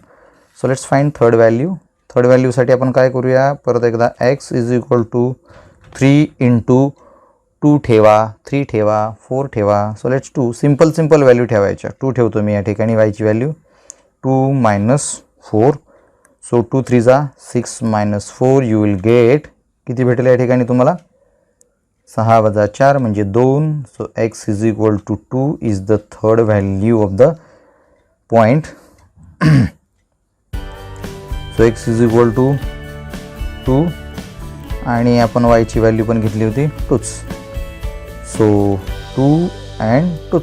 So let's find third value. Third व्हॅल्यूसाठी आपण काय करूया? परत एकदा x is equal to 3 into 2 ठेवा, 3 ठेवा, 4 ठेवा. सो लेट्स 2 सिंपल व्हॅल्यू ठेवायच्या. 2 ठेवतो मी या ठिकाणी y ची value. 2 - 4. So 2 3 is 6 - 4 you will gate, किती भेटेल या ठिकाणी तुम्हाला? 6 वजा 4 म्हणजे 2. So x is equal to 2 is the third value of the point. So x is equal to 2 आणि आपण y ची व्हॅल्यू पण घेतली होती 2च. So 2 and 2.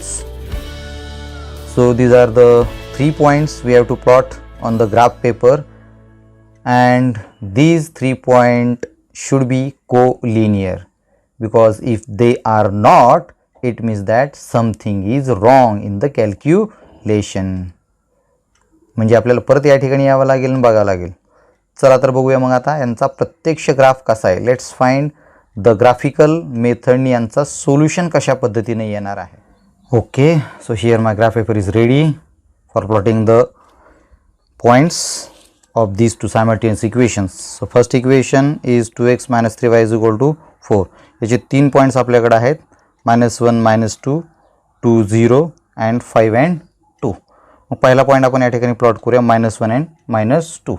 So these are the 3 points we have to plot on the graph paper, and these 3 points should be co-linear, because if they are not, it means that something is wrong in the calculation. म्हणजे आपल्याला परत या ठिकाणी यावं लागेल आणि बघावं लागेल. चला तर बघूया मग आता यांचा प्रत्यक्ष ग्राफ कसा आहे. लेट्स फाइंड द ग्राफिकल मेथडनी यांचा सोल्युशन कशा पद्धतीने येणार आहे. Okay, so here my graph paper is ready for plotting the points of these two simultaneous equations. So first equation is 2x minus 3y is equal to 4. याचे 3 points आपल्याकडे आहेत, -1 -2 2 0 and 5 and 2. मग पहिला point आपण या ठिकाणी plot करूया -1 and -2.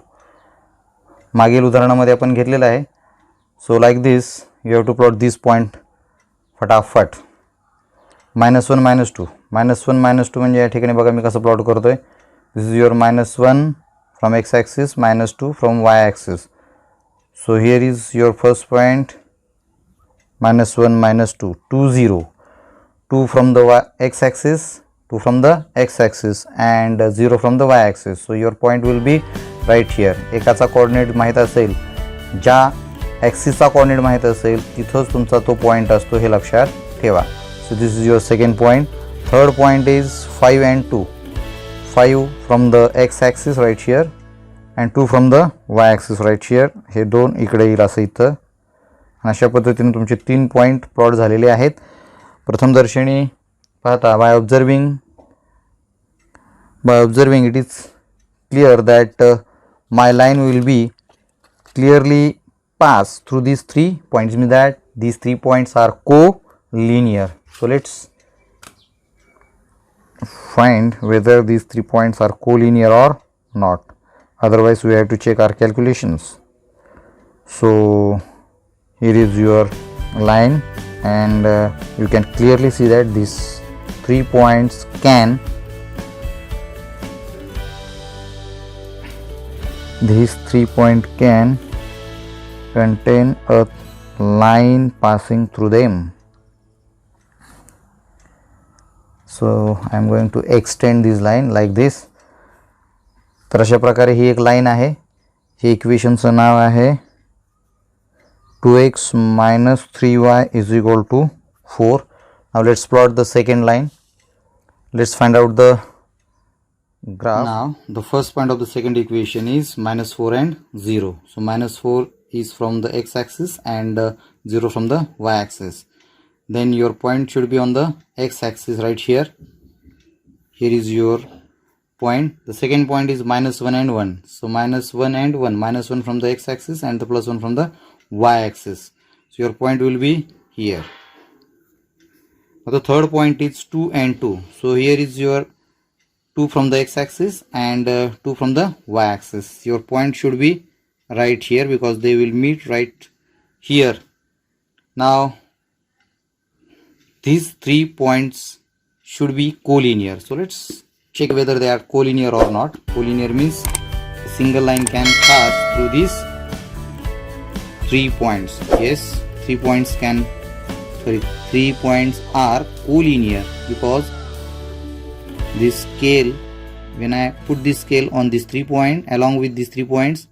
मागील उदाहरणामध्ये आपण घेतलेलं आहे. So like this you have to plot this point फटाफट. -1 -2 -1 -2 म्हणजे या ठिकाणी बघा मी कसं प्लॉट करतोय. दिस is your -1 from x axis, -2 from y axis. So here is your first point, -1 -2 2 0, 2 from the x axis, 2 from the x axis and 0 from the y axis. So your point will be right here. एकाचा coordinate माहित असेल, ज्या ॲक्सिसचा coordinate माहित असेल तिथंच तुमचा तो point असतो, हे लक्षात ठेवा. So this is your second point. Third point is 5 and 2. 5 from the x axis right here and 2 from the y axis right here. हे दोन इकडे येईल असं इथं. अशा पद्धतीने तुमचे 3 पॉईंट प्लॉट झालेले आहेत. प्रथम दर्शनी पाहता by observing it is clear that my line will be clearly pass through these 3 points, means that these 3 points are co-linear. So let's find whether these 3 points are co-linear or not. Otherwise we have to check our calculations. So here is your line and you can clearly see that these 3 points can contain a line passing through them. So I am going to extend this line like this. तर अशा प्रकारे ही एक line आहे. हे इक्वेशनचं नाव आहे 2x minus 3y is equal to 4. Now let's plot the second line. Let's find out the graph. Now the first point of the second equation is -4 and 0. So -4 is from the x axis and 0 from the y axis. Then your point should be on the x axis right here. Here is your point. The second point is -1 and 1. So -1 and 1, -1 from the x axis and the +1 from the y axis. So your point will be here. Now the third point is 2 and 2. So here is your 2 from the x axis and 2 from the y axis. Your point should be right here because they will meet right here. Now these 3 points should be collinear. So let's check whether they are collinear or not. Collinear means a single line can pass through these 3 points. Yes, 3 points are collinear because this scale, when I put this scale on this 3 point along with these 3 points,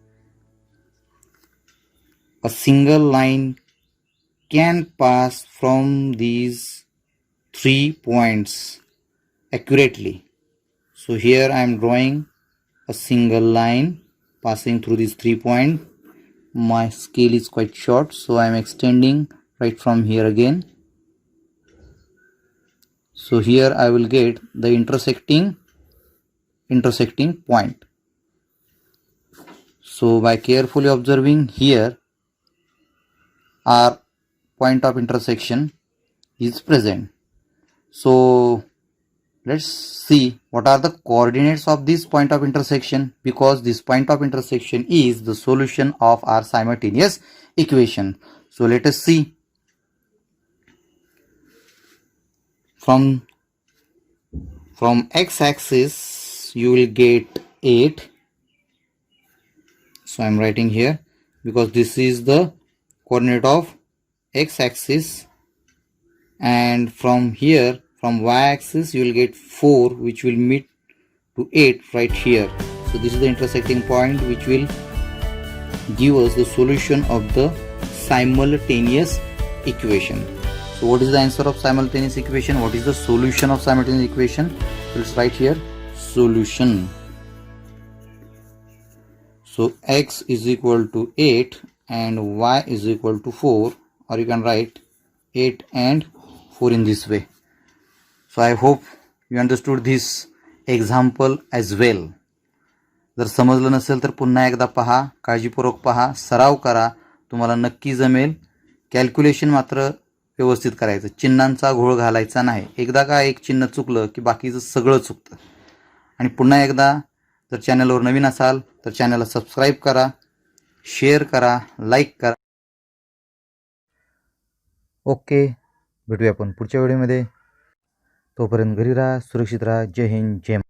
a single line can pass from these 3 points accurately. So here I am drawing a single line passing through these 3 points. My scale is quite short, so I am extending right from here again. So here I will get the intersecting point. So by carefully observing here, our point of intersection is present. So let's see what are the coordinates of this point of intersection, because this point of intersection is the solution of our simultaneous equation. So let us see. From x axis you will get 8. So I am writing here because this is the coordinate of x axis and from here, from y-axis, you will get 4, which will meet to 8 right here. So this is the intersecting point which will give us the solution of the simultaneous equation. So what is the answer of simultaneous equation? What is the solution of simultaneous equation? So let's write here solution. So x is equal to 8 and y is equal to 4, or you can write 8 and 4 in this way. So I hope you understood this example as well. जर समजलं नसेल तर पुन्हा एकदा पहा, काळजीपूर्वक पहा, सराव करा, तुम्हाला नक्की जमेल. कॅल्क्युलेशन मात्र व्यवस्थित करायचं, चिन्हांचा घोळ घालायचा नाही. एकदा का एक चिन्ह चुकलं की बाकीचं सगळं चुकतं. आणि पुन्हा एकदा जर चॅनलवर नवीन असाल तर चॅनलला सबस्क्राईब करा, शेअर करा, लाईक करा. ओके, भेटूया आपण पुढच्या व्हिडिओमध्ये. तोपर्यंत घरी राहा, सुरक्षित राहा. जय हिंद, जय